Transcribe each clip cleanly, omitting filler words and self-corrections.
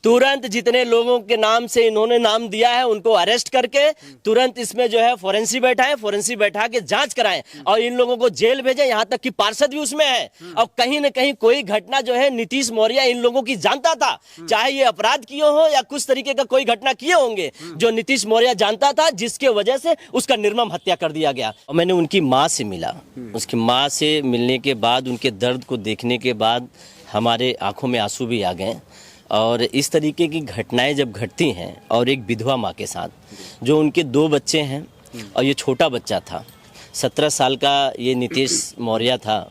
तुरंत जितने लोगों के नाम से इन्होंने नाम दिया है उनको अरेस्ट करके तुरंत इसमें जो है फोरेंसिक बैठा के जांच कराएं और इन लोगों को जेल भेजें। यहाँ तक कि पार्षद भी उसमें है। और कहीं न कहीं कोई घटना जो है नीतीश मौर्य इन लोगों की जानता था, चाहे ये अपराध किए हो या कुछ तरीके का कोई घटना किए होंगे जो नीतीश मौर्य जानता था, जिसके वजह से उसका निर्मम हत्या कर दिया गया। और मैंने उनकी माँ से मिला, उसकी माँ से मिलने के बाद उनके दर्द को देखने के बाद हमारे आंखों में आंसू भी आ गए। और इस तरीके की घटनाएं जब घटती हैं और एक विधवा माँ के साथ, जो उनके 2 बच्चे हैं और ये छोटा बच्चा था, 17 साल का ये नीतीश मौर्य था,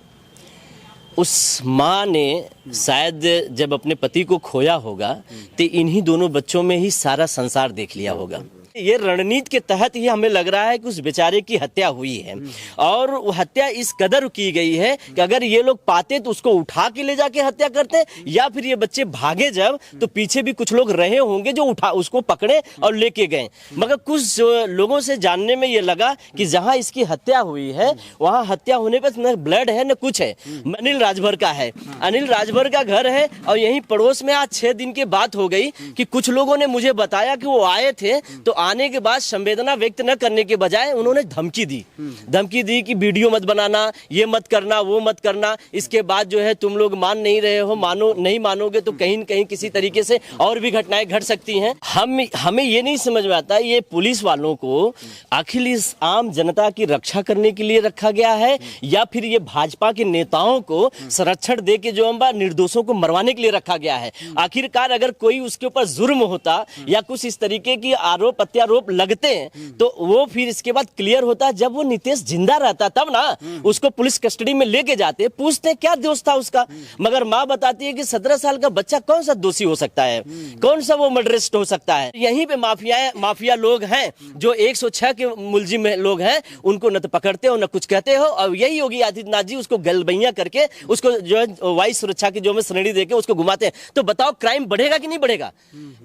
उस माँ ने शायद जब अपने पति को खोया होगा तो इन्हीं दोनों बच्चों में ही सारा संसार देख लिया होगा। ये रणनीति के तहत ही हमें लग रहा है कि उस बेचारे की हत्या हुई है। और वो हत्या इस कदर की गई है कि अगर ये लोग पाते तो उसको उठा के ले जाके हत्या करते, या फिर ये बच्चे भागे जब तो पीछे भी कुछ लोग रहे होंगे जो उठा उसको पकड़े और लेके गए। मगर कुछ लोगों से जानने में ये लगा कि जहां इसकी हत्या हुई है वहां हत्या होने पर न ब्लड है न कुछ है। अनिल राजभर का है, अनिल राजभर का घर है। और यहीं पड़ोस में आज 6 दिन की बात हो गई कि कुछ लोगों ने मुझे बताया कि वो आए थे, तो आने के बाद संवेदना व्यक्त न करने के बजाय उन्होंने धमकी दी कि वीडियो मत बनाना, ये मत करना, वो मत करना। इसके बाद जो है तुम लोग मान नहीं रहे हो, नहीं मानोगे तो कहीं न कहीं किसी तरीके से और भी घटनाएं घट सकती हैं। हमें ये नहीं समझ में आता ये पुलिस वालों को आखिर इस आम जनता की रक्षा करने के लिए रखा गया है या फिर ये भाजपा के नेताओं को संरक्षण दे के जो निर्दोषों को मरवाने के लिए रखा गया है। आखिरकार अगर कोई उसके ऊपर जुर्म होता या कुछ इस तरीके की आरोप प्रत्यारोप लगते हैं तो वो फिर इसके बाद क्लियर होता है। जब वो नीतीश जिंदा रहता तब ना उसको पुलिस कस्टडी में लेके जाते, पूछते क्या दोष था उसका। मगर माँ बताती है कि 17 साल का बच्चा कौन सा दोषी हो सकता है, कौन सा वो मर्डरिस्ट हो सकता है। यहीं पे माफिया लोग हैं जो 106 के मुलजिम लोग हैं, उनको न तो पकड़ते हो न कुछ कहते हो। और यही योगी आदित्यनाथ जी उसको गलबैया करके उसको जो है वायु सुरक्षा की जो में श्रेणी देके उसको घुमाते हैं। तो बताओ क्राइम बढ़ेगा कि नहीं बढ़ेगा?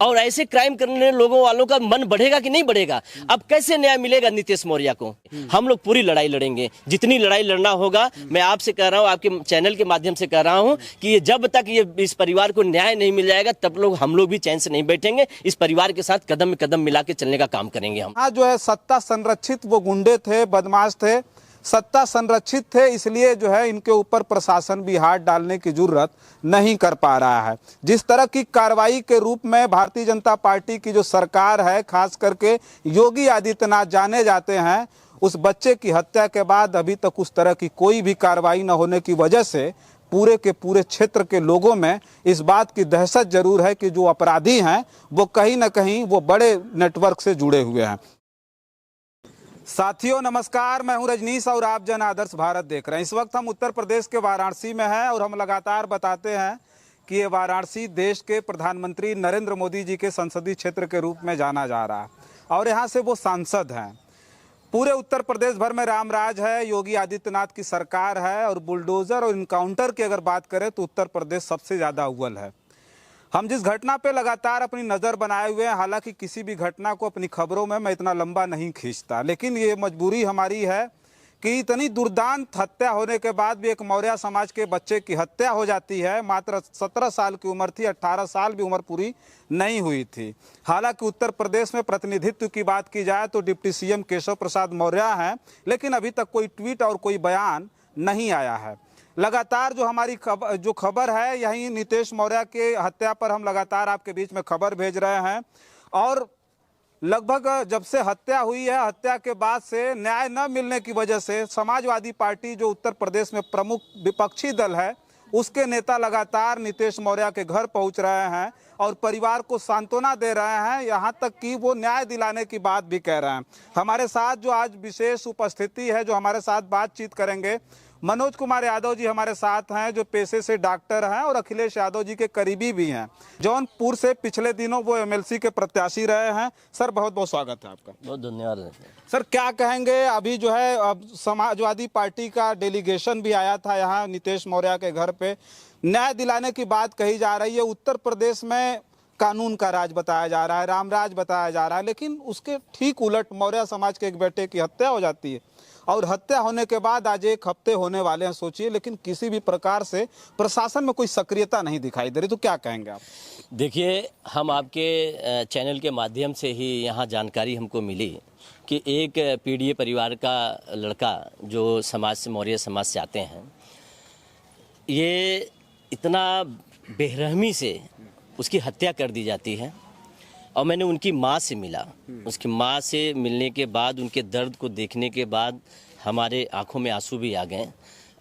और ऐसे क्राइम करने लोगों वालों का मन बढ़ेगा कि नहीं बढ़ेगा? अब कैसे न्याय मिलेगा नीतीश मौर्य को? हम लोग पूरी लड़ाई लड़ेंगे, जितनी लड़ाई लड़ना होगा। मैं आपसे कह रहा हूं, आपके चैनल के माध्यम से कह रहा हूं कि जब तक ये इस परिवार को न्याय नहीं मिल जाएगा तब हम लोग भी चैन से नहीं बैठेंगे। इस परिवार के साथ कदम में कदम मिला के चलने का काम करेंगे हम। जो है सत्ता संरक्षित वो गुंडे थे, बदमाश थे, सत्ता संरक्षित थे, इसलिए जो है इनके ऊपर प्रशासन भी हाथ डालने की जरूरत नहीं कर पा रहा है। जिस तरह की कार्रवाई के रूप में भारतीय जनता पार्टी की जो सरकार है, खास करके योगी आदित्यनाथ जाने जाते हैं, उस बच्चे की हत्या के बाद अभी तक उस तरह की कोई भी कार्रवाई न होने की वजह से पूरे के पूरे क्षेत्र के लोगों में इस बात की दहशत जरूर है कि जो अपराधी हैं वो कहीं ना कहीं वो बड़े नेटवर्क से जुड़े हुए हैं। साथियों नमस्कार, मैं हूं रजनीश और आप जन आदर्श भारत देख रहे हैं। इस वक्त हम उत्तर प्रदेश के वाराणसी में हैं और हम लगातार बताते हैं कि ये वाराणसी देश के प्रधानमंत्री नरेंद्र मोदी जी के संसदीय क्षेत्र के रूप में जाना जा रहा है और यहाँ से वो सांसद हैं। पूरे उत्तर प्रदेश भर में रामराज है, योगी आदित्यनाथ की सरकार है और बुलडोजर और इनकाउंटर की अगर बात करें तो उत्तर प्रदेश सबसे ज़्यादा अव्वल है। हम जिस घटना पे लगातार अपनी नज़र बनाए हुए हैं, हालांकि किसी भी घटना को अपनी खबरों में मैं इतना लंबा नहीं खींचता, लेकिन ये मजबूरी हमारी है कि इतनी दुर्दांत हत्या होने के बाद भी एक मौर्य समाज के बच्चे की हत्या हो जाती है। मात्र 17 साल की उम्र थी, 18 साल भी उम्र पूरी नहीं हुई थी। हालांकि उत्तर प्रदेश में प्रतिनिधित्व की बात की जाए तो डिप्टी सीएम केशव प्रसाद मौर्य हैं, लेकिन अभी तक कोई ट्वीट और कोई बयान नहीं आया है। लगातार जो हमारी खबर है, यही नीतीश मौर्य के हत्या पर हम लगातार आपके बीच में खबर भेज रहे हैं। और लगभग जब से हत्या हुई है, हत्या के बाद से न्याय न मिलने की वजह से समाजवादी पार्टी जो उत्तर प्रदेश में प्रमुख विपक्षी दल है, उसके नेता लगातार नीतीश मौर्य के घर पहुंच रहे हैं और परिवार को सांत्वना दे रहे हैं, यहाँ तक कि वो न्याय दिलाने की बात भी कह रहे हैं। हमारे साथ जो आज विशेष उपस्थिति है, जो हमारे साथ बातचीत करेंगे, मनोज कुमार यादव जी हमारे साथ हैं, जो पेशे से डॉक्टर हैं और अखिलेश यादव जी के करीबी भी हैं। जौनपुर से पिछले दिनों वो एमएलसी के प्रत्याशी रहे हैं। सर बहुत बहुत स्वागत है आपका। बहुत धन्यवाद। सर क्या कहेंगे, अभी जो है अब समाजवादी पार्टी का डेलीगेशन भी आया था यहाँ नीतीश मौर्य के घर पे, न्याय दिलाने की बात कही जा रही है। उत्तर प्रदेश में कानून का राज बताया जा रहा है, रामराज बताया जा रहा है, लेकिन उसके ठीक उलट मौर्य समाज के एक बेटे की हत्या हो जाती है और हत्या होने के बाद आज 1 हफ्ते होने वाले हैं, सोचिए, लेकिन किसी भी प्रकार से प्रशासन में कोई सक्रियता नहीं दिखाई दे रही। तो क्या कहेंगे आप? देखिए, हम आपके चैनल के माध्यम से ही यहाँ जानकारी हमको मिली कि एक पीड़ित परिवार का लड़का जो समाज से, मौर्य समाज से आते हैं, ये इतना बेरहमी से उसकी हत्या कर दी जाती है। और मैंने उनकी माँ से मिला, उसकी माँ से मिलने के बाद, उनके दर्द को देखने के बाद हमारे आंखों में आंसू भी आ गए।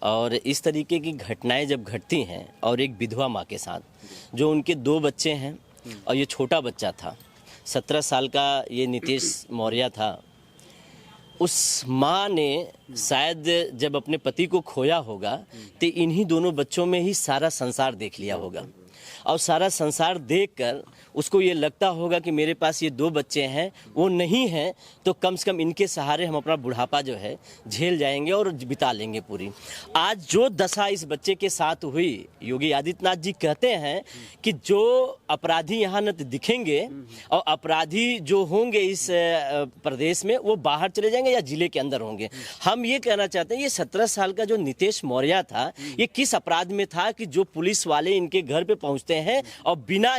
और इस तरीके की घटनाएं जब घटती हैं, और एक विधवा माँ के साथ, जो उनके 2 बच्चे हैं और ये छोटा बच्चा था, 17 साल का ये नीतीश मौर्य था, उस माँ ने शायद जब अपने पति को खोया होगा तो इन्हीं दोनों बच्चों में ही सारा संसार देख लिया होगा। और सारा संसार देखकर उसको ये लगता होगा कि मेरे पास ये 2 बच्चे हैं, वो नहीं हैं, तो कम से कम इनके सहारे हम अपना बुढ़ापा जो है झेल जाएंगे और बिता लेंगे पूरी। आज जो दशा इस बच्चे के साथ हुई, योगी आदित्यनाथ जी कहते हैं कि जो अपराधी यहाँ न दिखेंगे और अपराधी जो होंगे इस प्रदेश में, वो बाहर चले जाएंगे या जिले के अंदर होंगे। हम ये कहना चाहते हैं, ये 17 साल का जो नीतीश मौर्य था, ये किस अपराध में था कि जो पुलिस वाले इनके घर पे पहुंचते हैं और बिना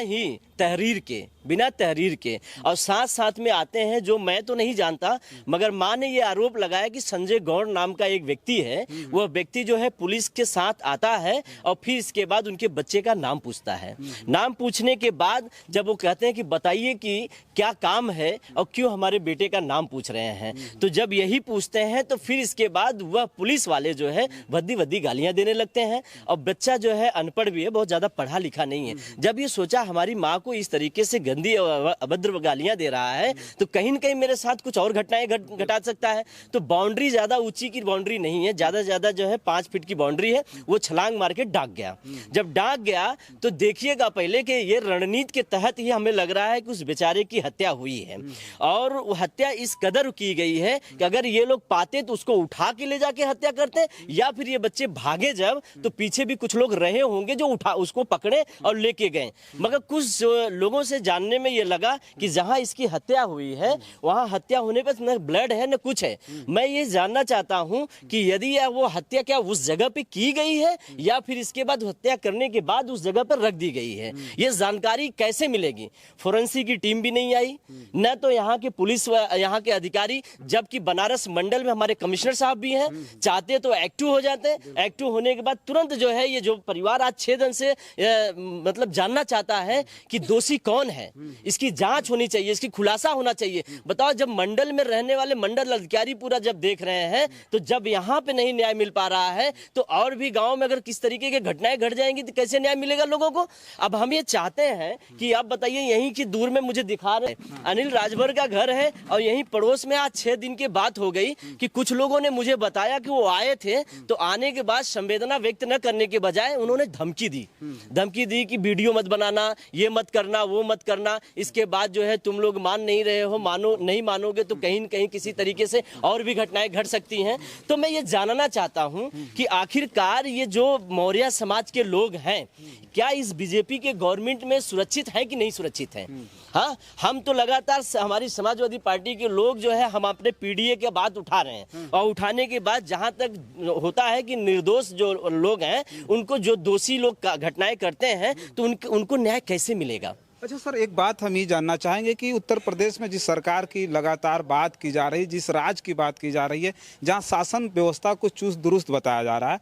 तहरीर के और साथ साथ में आते हैं, जो मैं तो नहीं जानता, मगर मां ने ये आरोप लगाया कि संजय गौड़ नाम का एक व्यक्ति है, वह व्यक्ति जो है पुलिस के साथ आता है और फिर इसके बाद उनके बच्चे का नाम पूछता है। नाम पूछने के बाद जब वो कहते हैं कि बताइए कि क्या काम है और क्यों हमारे बेटे का नाम पूछ रहे हैं, तो जब यही पूछते हैं तो फिर इसके बाद वह पुलिस वाले जो है भद्दी गालियां देने लगते हैं। और बच्चा जो है अनपढ़ भी है, बहुत ज्यादा पढ़ा लिखा नहीं है। जब ये सोचा हमारी माँ को इस तरीके से गंदी और अभद्र गालियां दे रहा है, तो कहीं न कहीं मेरे साथ कुछ और घटनाएं घटा सकता है। तो बाउंड्री ज्यादा ऊंची की बाउंड्री नहीं है, ज्यादा से ज्यादा जो है 5 फीट की बाउंड्री है। वो छलांग मार के डाक गया। जब डाक गया तो देखिएगा पहले कि ये रणनीति के तहत ही हमें लग रहा है कि उस बेचारे की हत्या हुई है। और वो हत्या इस कदर की गई है कि अगर ये लोग पाते तो उसको उठा के ले जाके हत्या करते, या फिर ये बच्चे भागे जब, तो पीछे भी कुछ लोग रहे होंगे जो उसको पकड़े और लेके गए। मगर कुछ लोगों से जानने में ये लगा कि जहां इसकी हत्या हुई है, वहां हत्या होने पर न ब्लड है न कुछ है। मैं ये जानना चाहता हूं कि यदि वो हत्या क्या उस जगह पे की गई है, या फिर इसके बाद हत्या करने के बाद उस जगह पर रख दी गई है। ये जानकारी कैसे मिलेगी? फोरेंसिक की टीम भी नहीं आई, न तो यहाँ के पुलिस यहाँ के अधिकारी, जबकि बनारस मंडल में हमारे कमिश्नर साहब भी हैं, चाहते तो एक्टिव हो जाते। एक्टिव होने के बाद तुरंत जो है ये जो परिवार आज 6 दिन से मतलब जानना चाहता है कि दोषी कौन है, इसकी जांच होनी चाहिए, इसकी खुलासा होना चाहिए। बताओ, जब मंडल में रहने वाले मंडल अधिकारी पूरा जब देख रहे हैं, तो जब यहाँ पे नहीं न्याय मिल पा रहा है, तो और भी गांव में अगर किस तरीके की घटनाएं घट जाएंगी तो कैसे न्याय मिलेगा लोगों को? अब हम ये चाहते हैं कि आप बताइए, यहीं की दूर में मुझे दिखा रहे अनिल राजभर का घर है, और यहीं पड़ोस में आज 6 दिन की बात हो गई कि कुछ लोगों ने मुझे बताया कि वो आए थे, तो आने के बाद संवेदना व्यक्त न करने के बजाय उन्होंने धमकी दी कि वीडियो मत बनाना, ये मत करना, वो मत करना। इसके बाद जो है तुम लोग मान नहीं रहे हो, नहीं मानोगे तो कहीं न कहीं किसी तरीके से और भी घटनाएं घट सकती हैं। तो मैं ये जानना चाहता हूं कि आखिरकार ये जो मौर्य समाज के लोग हैं, क्या इस बीजेपी के गवर्नमेंट में सुरक्षित है कि नहीं सुरक्षित है? हाँ, हम तो लगातार हमारी समाजवादी पार्टी के लोग जो है, हम अपने पीडीए के बात उठा रहे हैं, और उठाने के बाद जहां तक होता है कि निर्दोष जो लोग हैं, उनको जो दोषी लोग घटनाएं करते हैं, तो उनको न्याय कैसे मिलेगा? अच्छा सर, एक बात हम ये जानना चाहेंगे कि उत्तर प्रदेश में जिस सरकार की लगातार बात की जा रही, जिस राज्य की बात की जा रही है, जहां शासन व्यवस्था को चुस्त दुरुस्त बताया जा रहा है,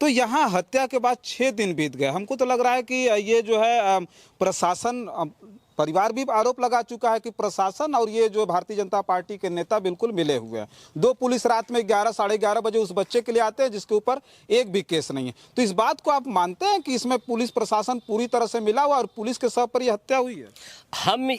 तो यहाँ हत्या के बाद 6 दिन बीत गए। हमको तो लग रहा है कि ये जो है प्रशासन, परिवार भी आरोप लगा चुका है कि प्रशासन और ये जो भारतीय जनता पार्टी के नेता बिल्कुल मिले हुए हैं। 2 पुलिस रात में 11 साढ़े 11 बजे उस बच्चे के लिए आते हैं जिसके ऊपर एक भी केस नहीं है। तो इस बात को आप मानते हैं कि इसमें पुलिस प्रशासन पूरी तरह से मिला हुआ और पुलिस के सब पर यह हत्या हुई है?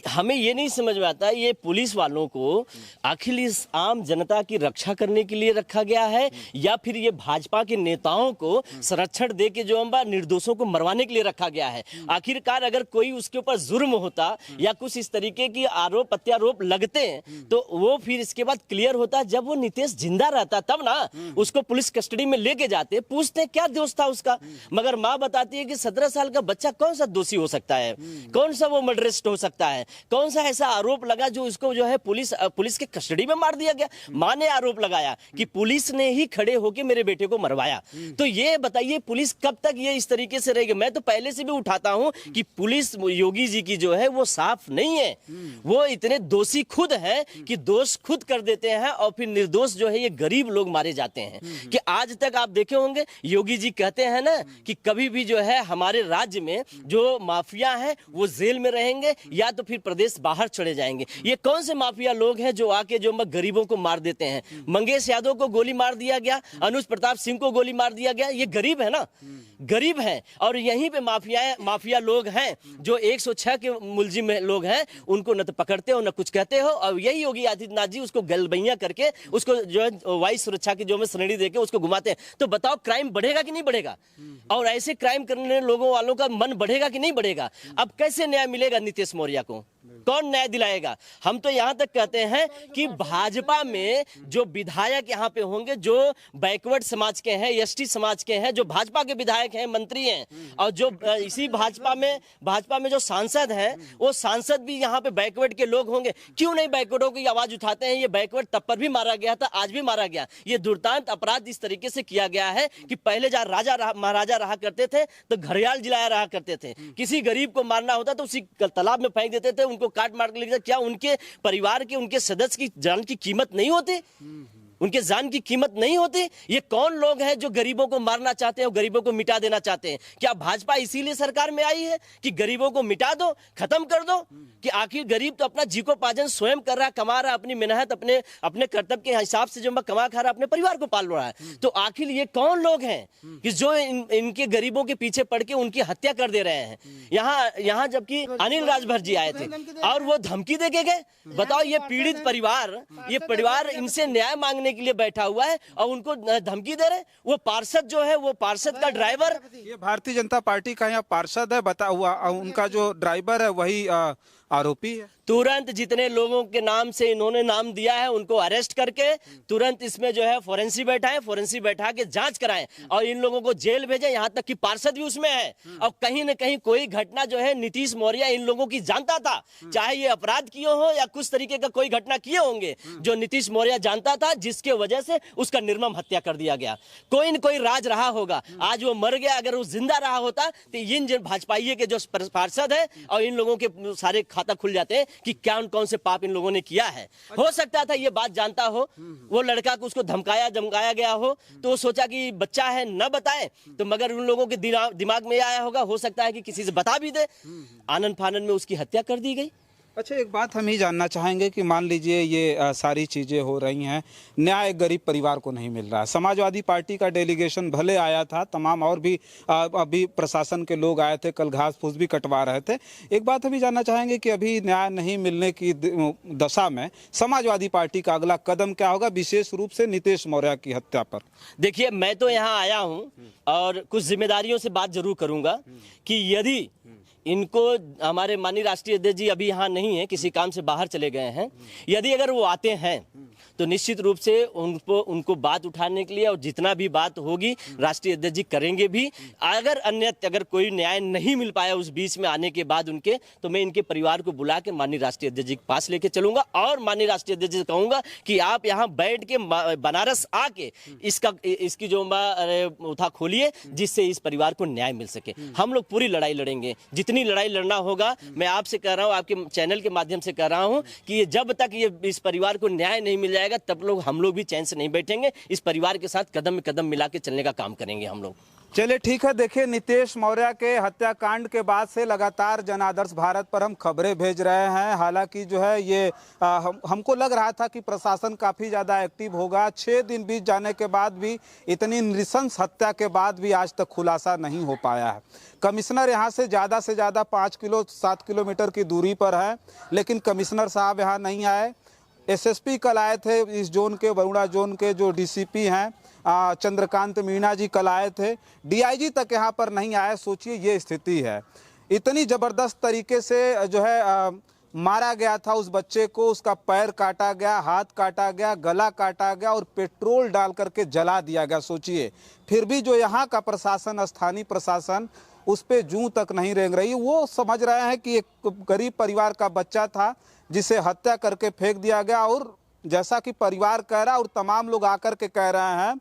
हमें ये नहीं समझ में आता, ये पुलिस वालों को आखिर इस आम जनता की रक्षा करने के लिए रखा गया है, या फिर ये भाजपा के नेताओं को संरक्षण दे के जो निर्दोषों को मरवाने के लिए रखा गया है? आखिरकार अगर कोई उसके ऊपर जुर्म होता होता या कुछ इस तरीके की आरोप प्रत्यारोप लगते हैं तो वो फिर इसके बाद क्लियर होता। जब वो नितेश जिंदा रहता तब ना उसको पुलिस कस्टडी में लेके जाते, पूछते क्या दोष था उसका। मगर माँ बताती है कि 17 साल का बच्चा कौन सा दोषी हो सकता है, कौन सा वो मर्डरिस्ट हो सकता है, कौन सा ऐसा आरोप लगा जो उसको जो है पुलिस के कस्टडी में मार दिया गया। माँ ने आरोप लगाया कि पुलिस ने ही खड़े होकर मेरे बेटे को मरवाया। तो ये बताइए पुलिस कब तक ये इस तरीके से रहेगी। मैं तो पहले से भी उठाता हूं कि पुलिस योगी जी की जो है वो साफ नहीं है, वो इतने दोषी खुद है कि दोष खुद कर देते हैं और फिर निर्दोष जो है ये गरीब लोग मारे जाते हैं। कि आज तक आप देखे होंगे योगी जी कहते हैं ना कि कभी भी जो है हमारे राज्य में जो माफिया है वो जेल में रहेंगे या तो फिर प्रदेश बाहर चले जाएंगे। ये कौन से माफिया लोग हैं जो आके जो गरीबों को मार देते हैं। मंगेश यादव को गोली मार दिया गया, अनुज प्रताप सिंह को गोली मार दिया गया, ये गरीब है ना, गरीब हैं। और यहीं पे माफिया लोग हैं जो 106 के मुलजिम लोग हैं, उनको न तो पकड़ते हो न कुछ कहते हो। और यही योगी आदित्यनाथ जी उसको गलबैया करके उसको जो है वायु सुरक्षा की जो में श्रेणी देके उसको घुमाते हैं। तो बताओ क्राइम बढ़ेगा कि नहीं बढ़ेगा? और ऐसे क्राइम करने लोगों वालों का मन बढ़ेगा कि नहीं बढ़ेगा? अब कैसे न्याय मिलेगा नीतीश मौर्य को? कौन न्याय दिलाएगा? हम तो यहां तक कहते हैं कि भाजपा में जो विधायक यहां पे होंगे जो बैकवर्ड समाज के हैं, एसटी समाज के हैं, जो भाजपा के विधायक हैं, मंत्री हैं, और जो इसी भाजपा में जो सांसद हैं वो सांसद भी यहां पे बैकवर्ड के लोग होंगे। क्यों नहीं बैकवर्डों की आवाज उठाते हैं? ये बैकवर्ड तब पर भी मारा गया था, आज भी मारा गया। ये दुर्दांत अपराध इस तरीके से किया गया है कि पहले जहां महाराजा रहा करते थे तो घड़ियाल जिलाया रहा करते थे। किसी गरीब को मारना होता तो उसी तालाब में फेंक देते थे, उनको काट मार के लेके। क्या उनके परिवार के उनके सदस्य की जान की कीमत नहीं होती? उनके जान की कीमत नहीं होती? ये कौन लोग हैं जो गरीबों को मारना चाहते हैं और गरीबों को मिटा देना चाहते हैं? क्या भाजपा इसीलिए सरकार में आई है कि गरीबों को मिटा दो, खत्म कर दो? कि आखिर गरीब तो अपना जीविकोपार्जन स्वयं कर रहा, कमा रहा, अपनी मेहनत अपने कर्तव्य के हिसाब से जो कमा खा रहा, अपने परिवार को पाल रहा है। तो आखिर ये कौन लोग हैं कि जो इनके गरीबों के पीछे पड़ के उनकी हत्या कर दे रहे हैं? यहाँ जबकि अनिल राजभर जी आए थे और वो धमकी दे के गए। बताओ ये पीड़ित परिवार इनसे न्याय मांगने के लिए बैठा हुआ है और उनको धमकी दे रहे। वो पार्षद जो है, वो पार्षद का ड्राइवर, ये भारतीय जनता पार्टी का यहाँ पार्षद है बता हुआ, उनका जो ड्राइवर है वही आरोपी है। तुरंत जितने लोगों के नाम से इन्होंने नाम दिया है उनको अरेस्ट करके तुरंत इसमें जो है फोरेंसिक बैठा के जांच कराएं और इन लोगों को जेल भेजें। यहाँ तक कि पार्षद भी उसमें है। और कहीं न कहीं कोई घटना जो है नीतीश मौर्य इन लोगों की जानता था, चाहे ये अपराध किए हो या कुछ तरीके का कोई घटना किए होंगे जो नीतीश मौर्य जानता था, जिसके वजह से उसका निर्मम हत्या कर दिया गया। कोई न कोई राज रहा होगा। आज वो मर गया, अगर वो जिंदा रहा होता तो इन भाजपाइये के जो पार्षद है और इन लोगों के सारे खाता खुल जाते हैं कि क्या कौन से पाप इन लोगों ने किया है। हो सकता था ये बात जानता हो, वो लड़का को उसको धमकाया गया हो तो वो सोचा कि बच्चा है न बताए, तो मगर उन लोगों के दिमाग में आया होगा, हो सकता है कि किसी से बता भी दे, आनन फानन में उसकी हत्या कर दी गई। अच्छा, एक बात हम ही जानना चाहेंगे कि मान लीजिए ये सारी चीज़ें हो रही हैं, न्याय गरीब परिवार को नहीं मिल रहा है। समाजवादी पार्टी का डेलीगेशन भले आया था, तमाम और भी अभी प्रशासन के लोग आए थे, कल घास फूस भी कटवा रहे थे। एक बात हम ही जानना चाहेंगे कि अभी न्याय नहीं मिलने की दशा में समाजवादी पार्टी का अगला कदम क्या होगा, विशेष रूप से नीतीश मौर्य की हत्या पर? देखिए, मैं तो यहाँ आया हूँ और कुछ जिम्मेदारियों से बात जरूर करूंगा कि यदि इनको, हमारे माननीय राष्ट्रीय अध्यक्ष जी अभी यहाँ नहीं है, किसी काम से बाहर चले गए हैं, यदि अगर वो आते हैं तो निश्चित रूप से उनको बात उठाने के लिए और जितना भी बात होगी राष्ट्रीय अध्यक्ष जी करेंगे भी। अगर कोई न्याय नहीं मिल पाया उस बीच में आने के बाद उनके, तो मैं इनके परिवार को बुला के माननीय राष्ट्रीय अध्यक्ष जी के पास लेके चलूंगा और माननीय राष्ट्रीय अध्यक्ष जी से कहूंगा कि आप यहाँ बैठ के बनारस आके इसकी जो उठा खोलिए, जिससे इस परिवार को न्याय मिल सके। हम लोग पूरी लड़ाई लड़ेंगे, जितनी लड़ाई लड़ना होगा। मैं आपसे कह रहा हूँ, आपके चैनल के माध्यम से कह रहा हूँ कि जब तक इस परिवार को न्याय नहीं मिल जाएगा तब हम लोग भी चैन से नहीं बैठेंगे। इस परिवार के साथ कदम में कदम मिला के चलने का काम करेंगे हम लोग। चलिए ठीक है। देखिए, नीतीश मौर्य के हत्याकांड के बाद से लगातार जन आदर्श भारत पर हम खबरें भेज रहे हैं। हालांकि जो है ये हमको लग रहा था कि प्रशासन काफ़ी ज़्यादा एक्टिव होगा। 6 दिन बीत जाने के बाद भी, इतनी नृशंस हत्या के बाद भी आज तक खुलासा नहीं हो पाया है। कमिश्नर यहाँ से ज़्यादा 5-7 किलोमीटर की दूरी पर है, लेकिन कमिश्नर साहब यहाँ नहीं आए। एसएसपी कल आए थे इस जोन के, वरुणा जोन के जो डीसीपी हैं चंद्रकांत मीणा जी कल आए थे। डीआईजी तक यहाँ पर नहीं आए। सोचिए ये स्थिति है। इतनी जबरदस्त तरीके से जो है मारा गया था उस बच्चे को, उसका पैर काटा गया, हाथ काटा गया, गला काटा गया और पेट्रोल डाल करके जला दिया गया। सोचिए, फिर भी जो यहाँ का प्रशासन, स्थानीय प्रशासन उस पे जूं तक नहीं रेंग रही। वो समझ रहे हैं कि एक गरीब परिवार का बच्चा था जिसे हत्या करके फेंक दिया गया। और जैसा कि परिवार कह रहा है और तमाम लोग आकर के कह रहे हैं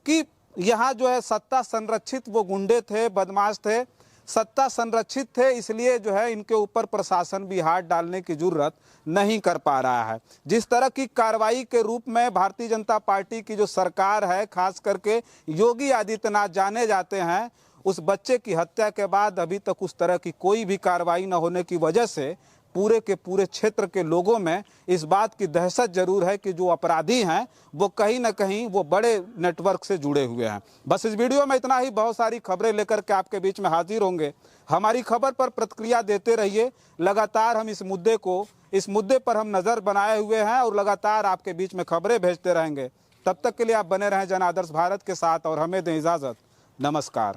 कि यहाँ जो है सत्ता संरक्षित वो गुंडे थे, बदमाश थे, सत्ता संरक्षित थे, इसलिए जो है इनके ऊपर प्रशासन भी हाथ डालने की जरूरत नहीं कर पा रहा है। जिस तरह की कार्रवाई के रूप में भारतीय जनता पार्टी की जो सरकार है, खास करके योगी आदित्यनाथ जाने जाते हैं, उस बच्चे की हत्या के बाद अभी तक उस तरह की कोई भी कार्रवाई न होने की वजह से पूरे के पूरे क्षेत्र के लोगों में इस बात की दहशत जरूर है कि जो अपराधी हैं वो कहीं ना कहीं वो बड़े नेटवर्क से जुड़े हुए हैं। बस इस वीडियो में इतना ही। बहुत सारी खबरें लेकर के आपके बीच में हाजिर होंगे। हमारी खबर पर प्रतिक्रिया देते रहिए। लगातार हम इस मुद्दे पर हम नज़र बनाए हुए हैं और लगातार आपके बीच में खबरें भेजते रहेंगे। तब तक के लिए आप बने रहें जन आदर्श भारत के साथ और हमें दें इजाज़त। नमस्कार।